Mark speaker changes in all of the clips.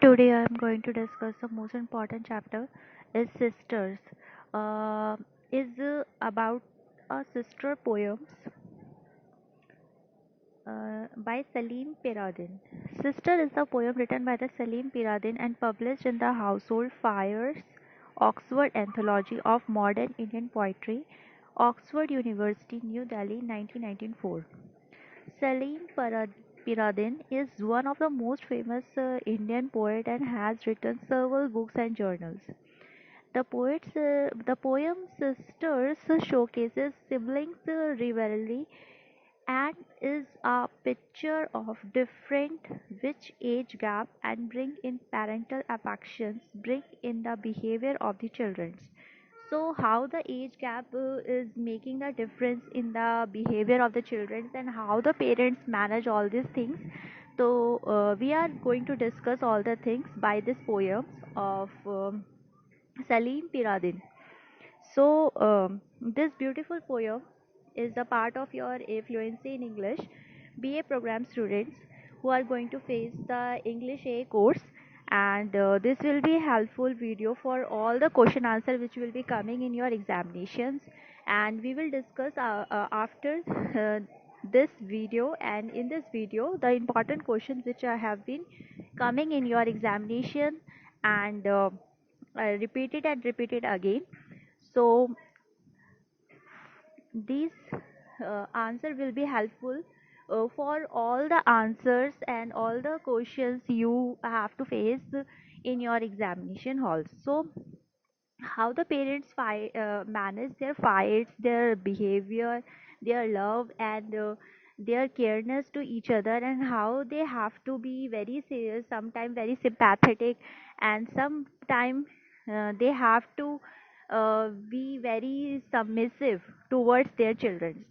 Speaker 1: Today I am going to discuss the most important chapter is sisters. Uh, is about a sister poems by Salim Piradin. Sister is a poem written by the Salim Piradin and published in the Household Fires Oxford Anthology of Modern Indian Poetry, Oxford University, New Delhi, 1994. Piradin is one of the most famous Indian poet and has written several books and journals. The poem Sisters showcases siblings rivalry and is a picture of different which age gap and bring in parental affections, bring in the behavior of the children. So how the age gap is making a difference in the behavior of the children and how the parents manage all these things. So we are going to discuss all the things by this poem of Salim Piradin. So, this beautiful poem is a part of your A Fluency in English BA program students who are going to face the English A course, and this will be helpful video for all the question answer which will be coming in your examinations, and we will discuss after this video, and in this video the important questions which have been coming in your examination, and repeat it and repeat it again. So these answer will be helpful for all the answers and all the questions you have to face in your examination halls. So how the parents manage their fights, their behavior, their love, and their careness to each other, and how they have to be very serious, sometimes very sympathetic, and sometimes they have to be very submissive towards their children.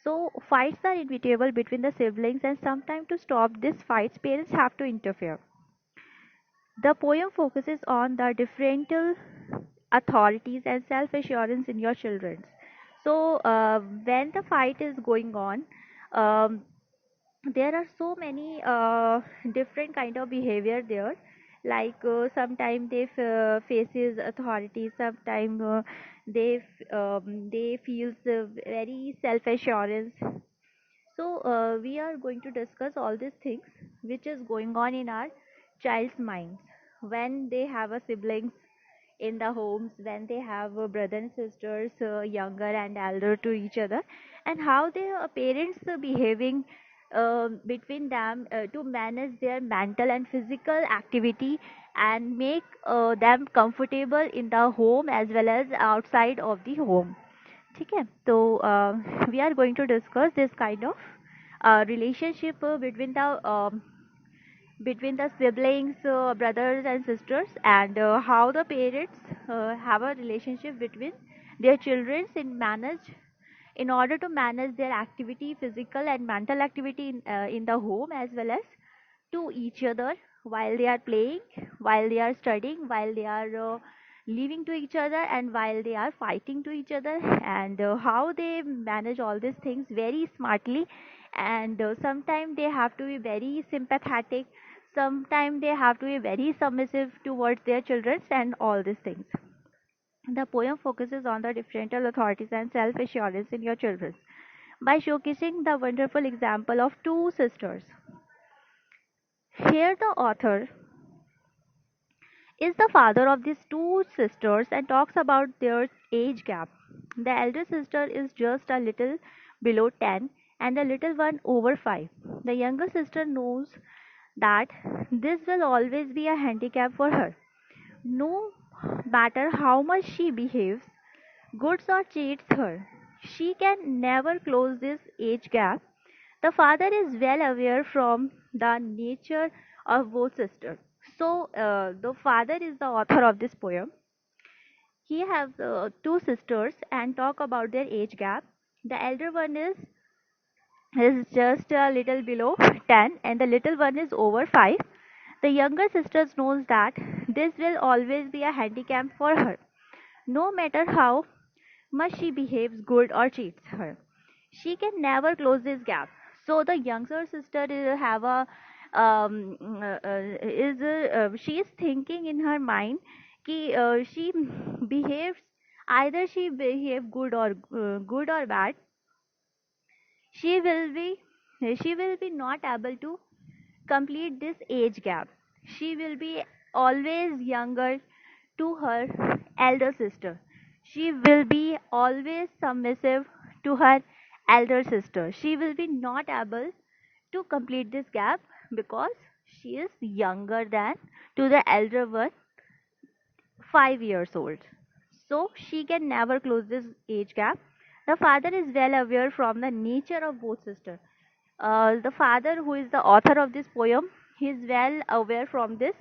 Speaker 1: So fights are inevitable between the siblings, and sometimes to stop these fights parents have to interfere. The poem focuses on the differential authorities and self assurance in your children. So, when the fight is going on, um, there are so many different kind of behavior there. Like sometimes they faces authorities, sometimes they feels very self assurance. So we are going to discuss all these things which is going on in our child's minds when they have a siblings in the homes, when they have brother and sisters, younger and elder to each other, and how their parents are behaving between them to manage their mental and physical activity and make them comfortable in the home as well as outside of the home. ठीक है तो we are going to discuss this kind of relationship between the siblings, brothers and sisters, and how the parents have a relationship between their children in order to manage their activity, physical and mental activity in the home as well as to each other while they are playing, while they are studying, while they are living to each other, and while they are fighting to each other, and how they manage all these things very smartly. And sometimes they have to be very sympathetic, sometimes they have to be very submissive towards their children, and all these things. The poem focuses on the differential authorities and self assurance in your children by showcasing the wonderful example of two sisters. Here, the author is the father of these two sisters and talks about their age gap. The elder sister is just a little below 10 and the little one over 5. The younger sister knows that this will always be a handicap for her. No matter how much she behaves, goods or cheats her, she can never close this age gap. The father is well aware from the nature of both sisters. So, the father is the author of this poem. He has two sisters and talk about their age gap. The elder one is just a little below 10 and the little one is over 5. The younger sister knows that this will always be a handicap for her, no matter how much she behaves good or cheats her. She can never close this gap. So the younger sister have a she is thinking in her mind कि she behaves, either she behave good or bad, she will be she will be not able to complete this age gap. She will be always younger to her elder sister. She will be always submissive to her elder sister. She will be not able to complete this gap because she is younger than to the elder one, 5 years old. So she can never close this age gap. The father is well aware from the nature of both sisters. The father, who is the author of this poem, he is well aware from this.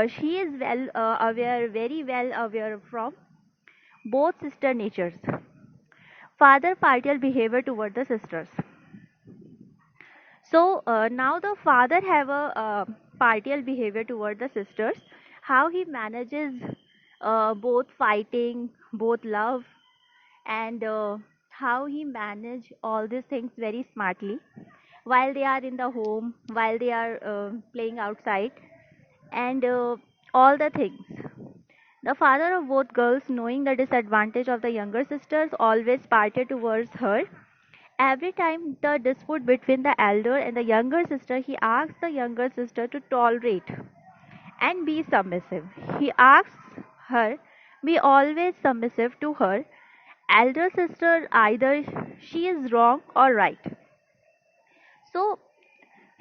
Speaker 1: She is well aware, very well aware from both sister natures. Father partial behavior toward the sisters. So now the father have a partial behavior toward the sisters. How he manages both fighting, both love, and how he manage all these things very smartly while they are in the home, while they are playing outside, and all the things. The father of both girls, knowing the disadvantage of the younger sisters, always parted towards her. Every time the dispute between the elder and the younger sister, he asks the younger sister to tolerate and be submissive. He asks her be always submissive to her elder sister, either she is wrong or right. So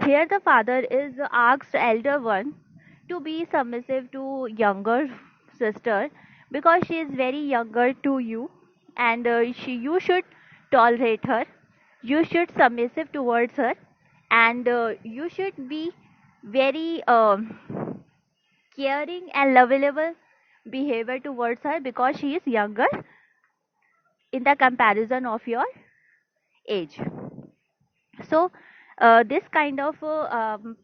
Speaker 1: here the father is asked elder one to be submissive to younger sister because she is very younger to you, and you should tolerate her, you should submissive towards her, and you should be very caring and lovable behavior towards her because she is younger in the comparison of your age. So this kind of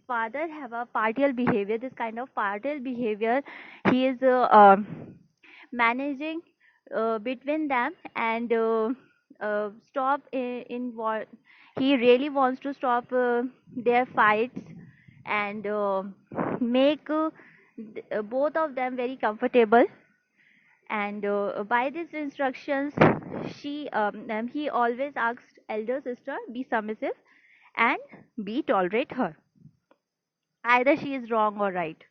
Speaker 1: father have a partial behavior, this kind of partial behavior he is managing between them, and stop in what he really wants to stop their fights, and make both of them very comfortable. And by these instructions, he always asked elder sister be submissive and be tolerate her, either she is wrong or right.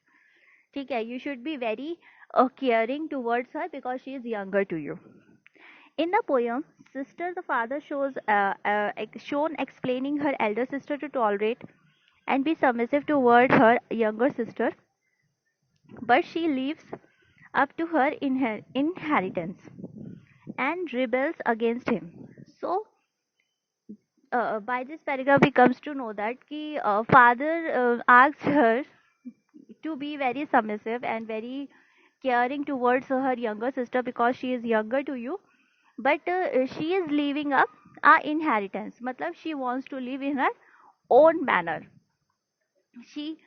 Speaker 1: ठीक है, you should be very caring towards her because she is younger to you. In the poem, sister the father shown explaining her elder sister to tolerate and be submissive toward her younger sister, but she lives up to her inheritance and rebels against him. So by this paragraph we comes to know that ki, father asked her to be very submissive and very caring towards her younger sister because she is younger to you, but she is leaving up a inheritance, matlab she wants to live in her own manner. She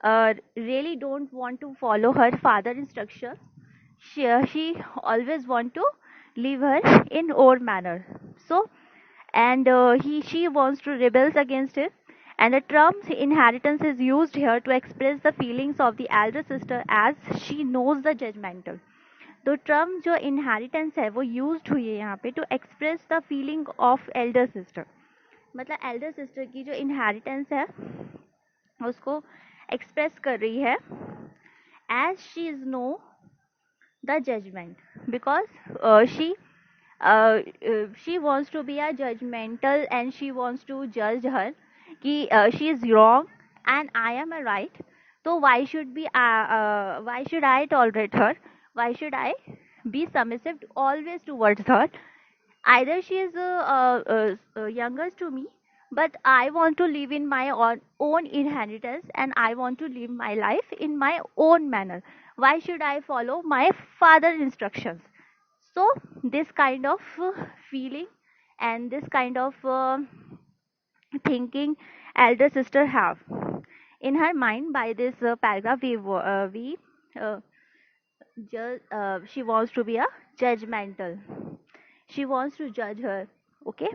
Speaker 1: really don't want to follow her father instructions. She always want to live her in own manner. So and she wants to rebel against it, and the term inheritance is used here to express the feelings of the elder sister as she knows the judgmental. तो term जो inheritance है वो used हुई है यहाँ पे to express the feeling of elder sister, मतलब elder sister की जो इनहेरिटेंस है उसको एक्सप्रेस कर रही है as she is no the judgment because she wants to be a judgmental and she wants to judge her कि she is wrong and I am a right. So why should I tolerate her? Why should I be submissive always towards her? Either she is younger to me, but I want to live in my own inheritance and I want to live my life in my own manner. Why should I follow my father's instructions? So this kind of feeling and this kind of thinking elder sister have in her mind. By this paragraph we uh, she wants to be a judgmental, she wants to judge her. Okay,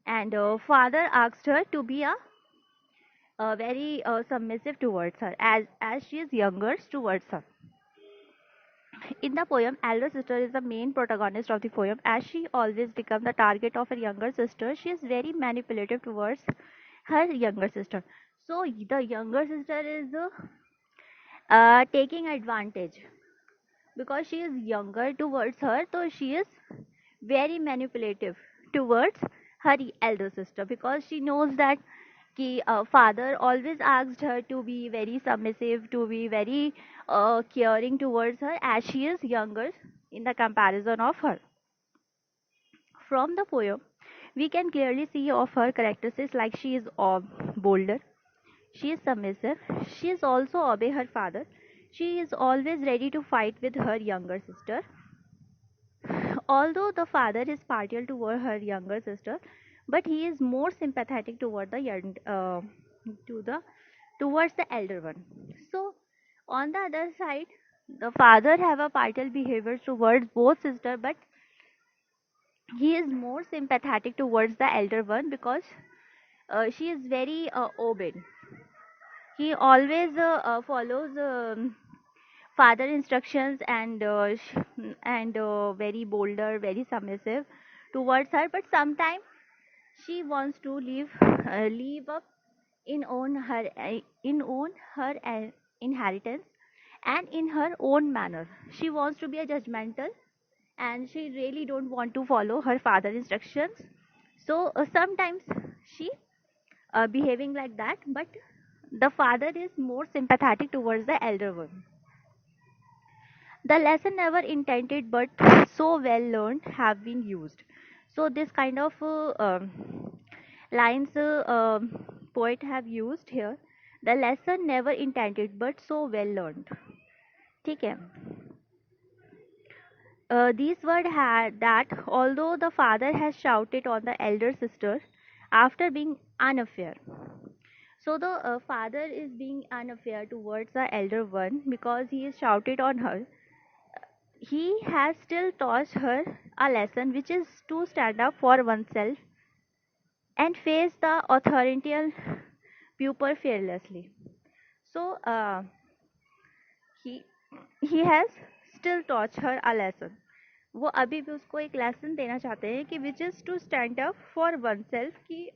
Speaker 1: and father asked her to be a very submissive towards her, as she is younger towards her. In the poem, elder sister is the main protagonist of the poem. As she always becomes the target of her younger sister, she is very manipulative towards her younger sister. So the younger sister is taking advantage because she is younger towards her, so she is very manipulative towards her elder sister, because she knows that father always asked her to be very submissive, to be very caring towards her, as she is younger in the comparison of her. From the poem, we can clearly see of her characteristics, like she is bolder, she is submissive, she is also obey her father, she is always ready to fight with her younger sister. Although the father is partial toward her younger sister, but he is more sympathetic toward the young, to the towards the elder one. So, on the other side, the father have a partial behavior towards both sister, but he is more sympathetic towards the elder one, because she is very obedient. He always follows father instructions, and very bolder, very submissive towards her. But sometimes she wants to leave up in own her inheritance, and in her own manner. She wants to be a judgmental, and she really don't want to follow her father instructions. So sometimes she behaving like that, but the father is more sympathetic towards the elder one. The lesson never intended but so well learned have been used. So this kind of lines poet have used here. The lesson never intended but so well learned. ठीक है. These words had that although the father has shouted on the elder sister after being unfair. So the father is being unfair towards the elder one because he is shouted on her. He has still taught her a lesson, which is to stand up for oneself and face the authorial pupil fearlessly. So he he has still taught her a lesson. वो अभी भी उसको एक lesson देना चाहते हैं कि which is to stand up for oneself, कि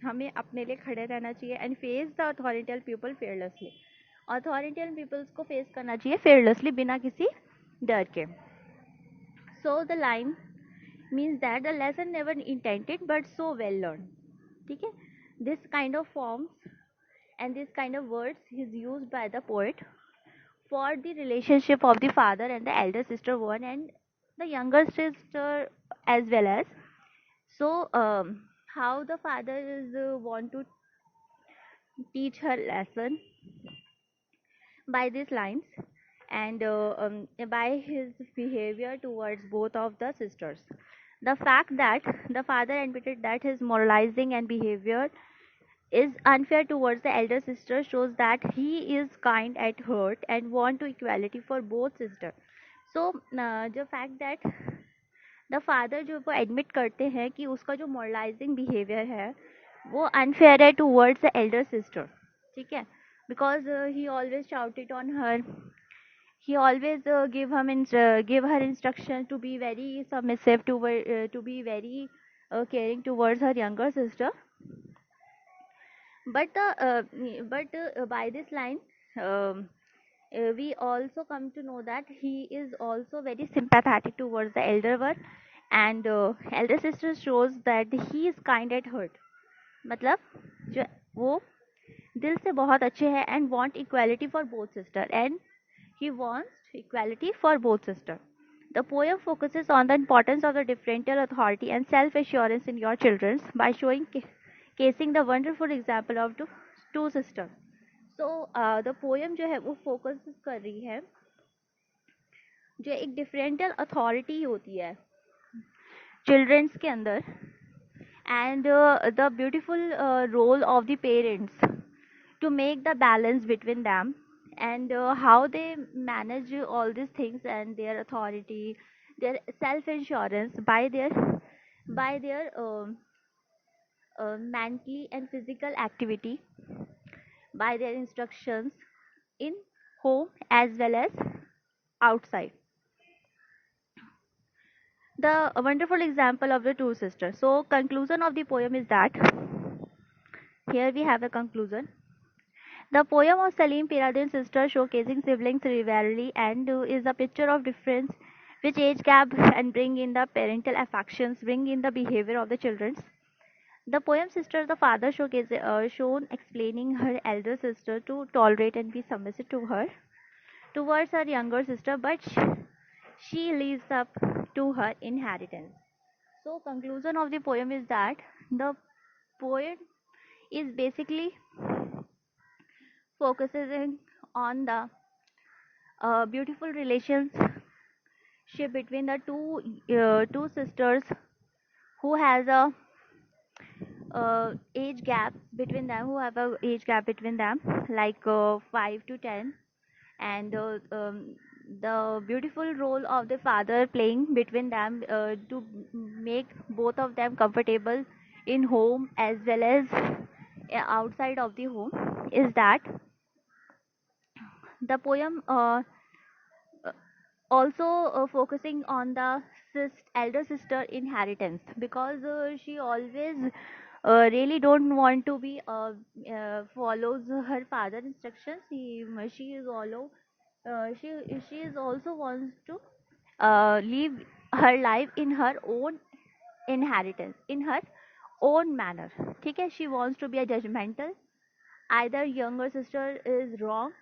Speaker 1: हमें अपने लिए खड़े रहना चाहिए and face the authoritative people fearlessly. Authoritative peoples को फेस करना चाहिए फेयरलेसली, बिना किसी डर के. So the line means that the lesson never intended but so well learned. ठीक है. This kind of forms and this kind of words is used by the poet for the relationship of the father and the elder sister one, and the younger sister as well as. So how the father is want to teach her lesson by these lines, and by his behavior towards both of the sisters. The fact that the father admitted that his moralizing and behavior is unfair towards the elder sister shows that he is kind at heart and want to equality for both sisters. So the fact that the father जो वो admit करते हैं कि उसका जो moralizing behavior है वो unfair है towards the elder sister. ठीक है. Because he always shouted on her, he always give her instruction to be very submissive, to be very caring towards her younger sister. But by this line, um, we also come to know that he is also very sympathetic towards the elder one, and elder sister shows that he is kind at heart. मतलब जो वो दिल से बहुत अच्छे हैं and want equality for both sister, and he wants equality for both sister. The poem focuses on the importance of the differential authority and self-assurance in your children by showing casing the wonderful example of two sisters. So the poem जो है वो focus कर रही है जो एक differential authority होती है चिल्ड्रंस के अंदर, and the beautiful role of the parents to make the balance between them, and how they manage all these things and their authority, their self insurance by their mentally and physical activity. by their instructions in home as well as outside. The wonderful example of the two sisters. So conclusion of the poem is that here we have the conclusion. The poem of Salim Piradin's sister showcasing siblings rivalry and is a picture of difference which age gap and bring in the parental affections, bring in the behavior of the children. The poem Sister the Father showcase shown explaining her elder sister to tolerate and be submissive to her towards her younger sister, but she lives up to her inheritance. So conclusion of the poem is that the poem is basically focusing on the beautiful relationship between the two sisters who has a age gap between them, who have a age gap between them, like 5 to 10, and the beautiful role of the father playing between them to make both of them comfortable in home as well as outside of the home is that the poem uh, also focusing on the elder sister inheritance, because she always really don't want to be follows her father instructions. She is allo she is also wants to live her life in her own inheritance, in her own manner. ठीक है, she wants to be a judgmental, either younger sister is wrong,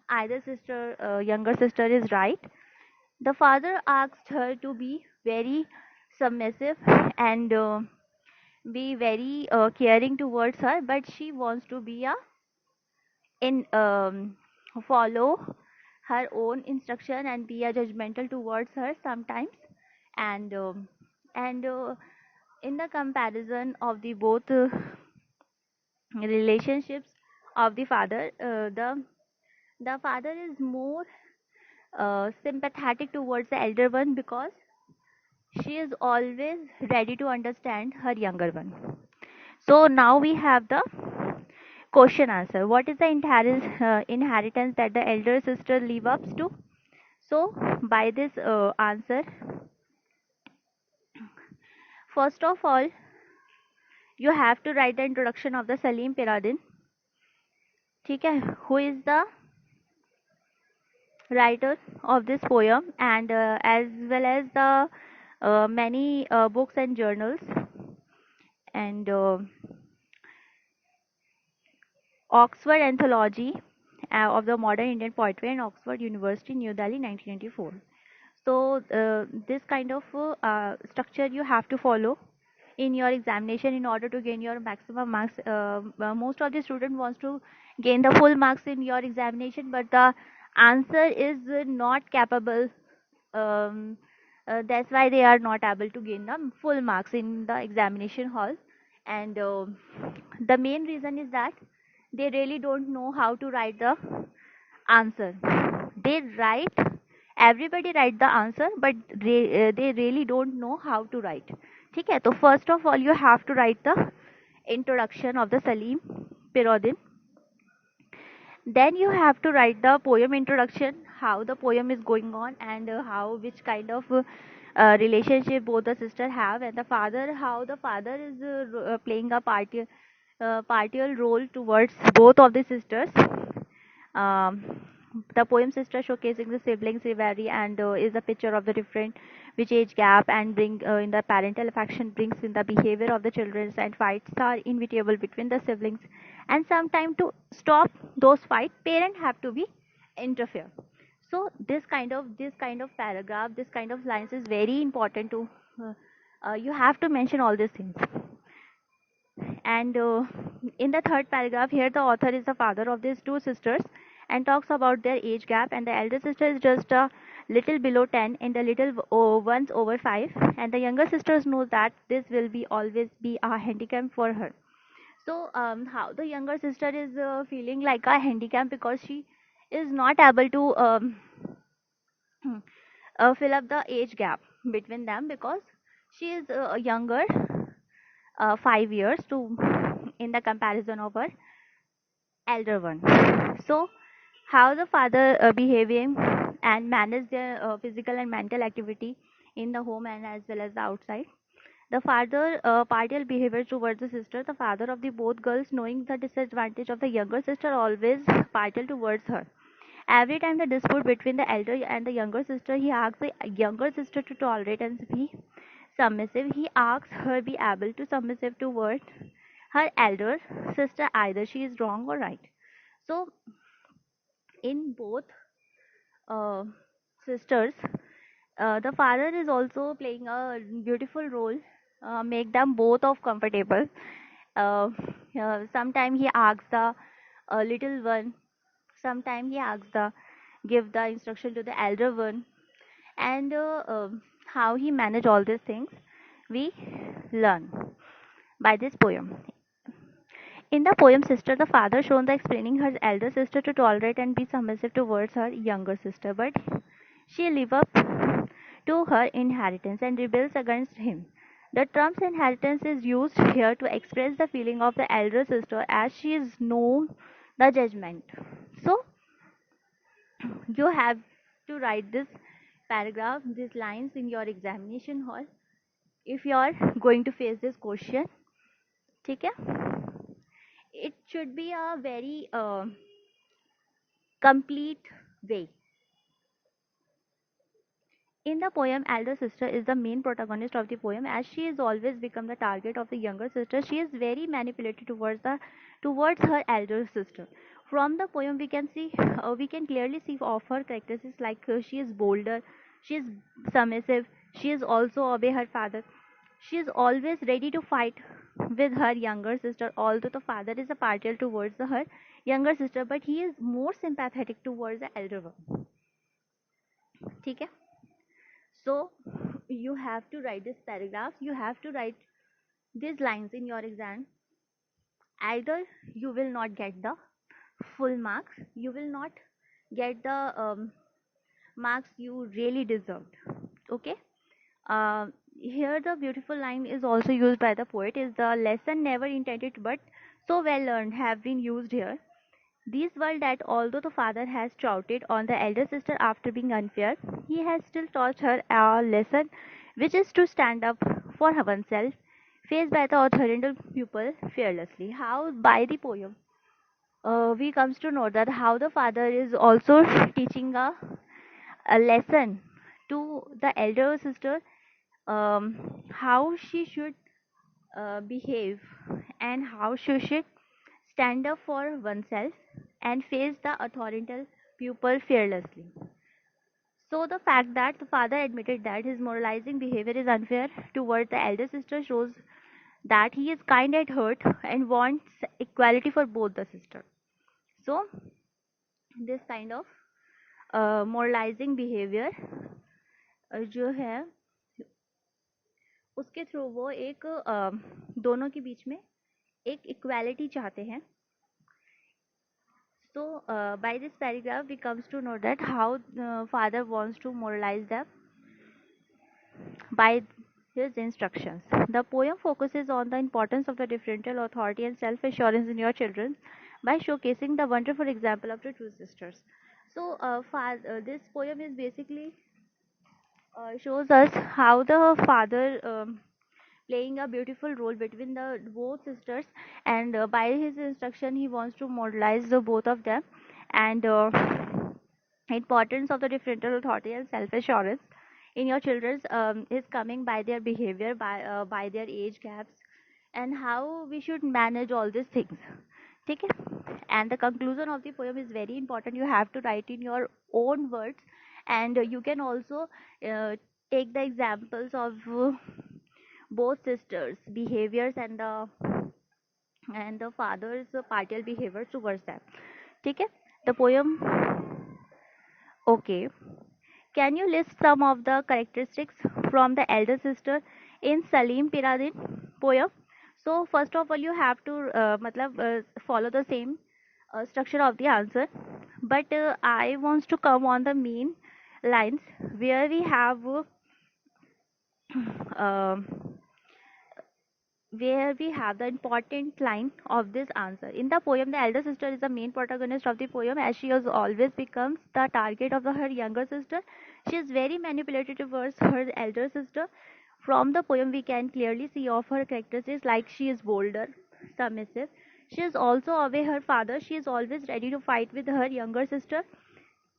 Speaker 1: either younger sister is right. The father asked her to be very submissive and be very caring towards her, but she wants to be a in follow her own instruction and be a judgmental towards her sometimes. And um, and uh, in the comparison of the both relationships of the father, the father is more sympathetic towards the elder one, because she is always ready to understand her younger one. So now we have the question answer. What is the inheritance that the elder sister live up to? So by this answer, first of all, you have to write the introduction of the Salim Piradin. ठीक है, who is the writer of this poem, and as well as the many books and journals, and Oxford Anthology of the Modern Indian Poetry and Oxford University, New Delhi, 1994. So this kind of structure you have to follow in your examination in order to gain your maximum marks. Most of the student wants to gain the full marks in your examination, but the answer is not capable. Um, that's why they are not able to gain the full marks in the examination hall. And the main reason is that they really don't know how to write the answer. They write, everybody write the answer, but they really don't know how to write. ठीक है, तो first of all you have to write the introduction of the Salim Pirodin. Then you have to write the poem introduction, how the poem is going on, and how which kind of relationship both the sister have, and the father, how the father is playing a partial role towards both of the sisters. um, the poem Sister showcasing the siblings rivalry and is a picture of the different which age gap and bring in the parental affection brings in the behavior of the children, and fights are inevitable between the siblings, and sometime to stop those fights parent have to be interfere. So this kind of paragraph, this kind of lines is very important to you have to mention all these things. And in the third paragraph, here the author is the father of these two sisters and talks about their age gap. And the elder sister is just a little below 10, and the little ones over 5. And the younger sisters know that this will be always be a handicap for her. So, how the younger sister is feeling like a handicap because she is not able to fill up the age gap between them, because she is younger 5 years to in the comparison of her elder one. So how the father behaving and manage their physical and mental activity in the home and as well as the outside. The father partial behavior towards the sister. The father of the both girls, knowing the disadvantage of the younger sister, always partial towards her. Every time the dispute between the elder and the younger sister, he asks the younger sister to tolerate and be submissive. He asks her be able to submissive toward her elder sister, either she is wrong or right. So in both uh, sisters, the father is also playing a beautiful role, make them both of comfortable. uh, Sometimes he asks the little one, sometimes he asks the give the instruction to the elder one, and how he manage all these things we learn by this poem. In the poem Sister, the father shown the explaining her elder sister to tolerate and be submissive towards her younger sister, but she live up to her inheritance and rebels against him. The term inheritance is used here to express the feeling of the elder sister as she is known the judgment. So you have to write this paragraph, these lines in your examination hall if you are going to face this question. ठीक है? It should be a very complete way. In the poem, elder sister is the main protagonist of the poem. As she is always become the target of the younger sister, she is very manipulated towards her elder sister. From the poem, we can clearly see of her characteristics like she is bolder, she is submissive, she is also obey her father. She is always ready to fight with her younger sister. Although the father is a partial towards her younger sister, but he is more sympathetic towards the elder one. ठीक है? So you have to write this paragraph, you have to write these lines in your exam. Either you will not get the full marks, you will not get the marks you really deserved. Okay. Here the beautiful line is also used by the poet is the lesson never intended but so well learned have been used here. These were that although the father has shouted on the elder sister after being unfair, he has still taught her a lesson, which is to stand up for oneself, faced by the authoritative pupil fearlessly. How by the poem, we comes to know that how the father is also teaching a lesson to the elder sister, how she should behave and how she should stand up for oneself and face the authoritative pupil fearlessly. So the fact that the father admitted that his moralizing behavior is unfair toward the elder sister shows that he is kind at heart and wants equality for both the sisters. So this kind of moralizing behavior जो है उसके through वो एक दोनों के बीच में एक equality चाहते हैं. So, by this paragraph, we comes to know that how father wants to moralize them by his instructions. The poem focuses on the importance of the differential authority and self-assurance in your children by showcasing the wonderful example of the two sisters. So, this poem is basically shows us how the father playing a beautiful role between the both sisters, and by his instruction he wants to modelize the both of them, and importance of the differential authority and self assurance in your children is coming by their behavior, by their age gaps, and how we should manage all these things. Okay. And the conclusion of the poem is very important. You have to write in your own words, and you can also take the examples of both sisters behaviors and the father's partial behavior towards them. ठीक है? The poem. Okay. Can you list some of the characteristics from the elder sister in Salim Piradin poem? So first of all, you have to follow the same structure of the answer, but I wants to come on the main lines where we have. uh, where we have the important line of this answer. In the poem, the elder sister is the main protagonist of the poem, as she has always becomes the target of her younger sister. She is very manipulative towards her elder sister. From the poem, we can clearly see of her characteristics like she is bolder, submissive. She is also away her father. She is always ready to fight with her younger sister.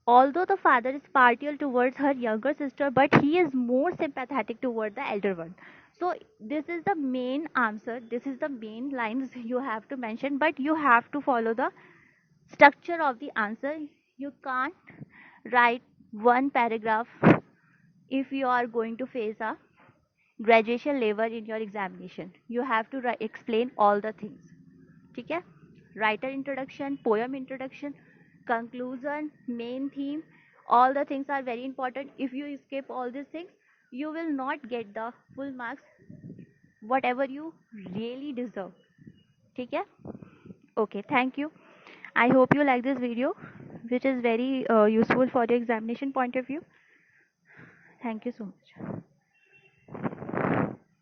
Speaker 1: Although the father is partial towards her younger sister, but he is more sympathetic toward the elder one. So this is the main answer. This is the main lines you have to mention, but you have to follow the structure of the answer. You can't write one paragraph if you are going to face a graduation level in your examination. You have to explain all the things. ठीक है, writer introduction, poem introduction, conclusion, main theme, all the things are very important. If you skip all these things, you will not get the full marks whatever you really deserve. ठीक है, okay, thank you. I hope you like this video, which is very useful for the examination point of view. Thank you so much.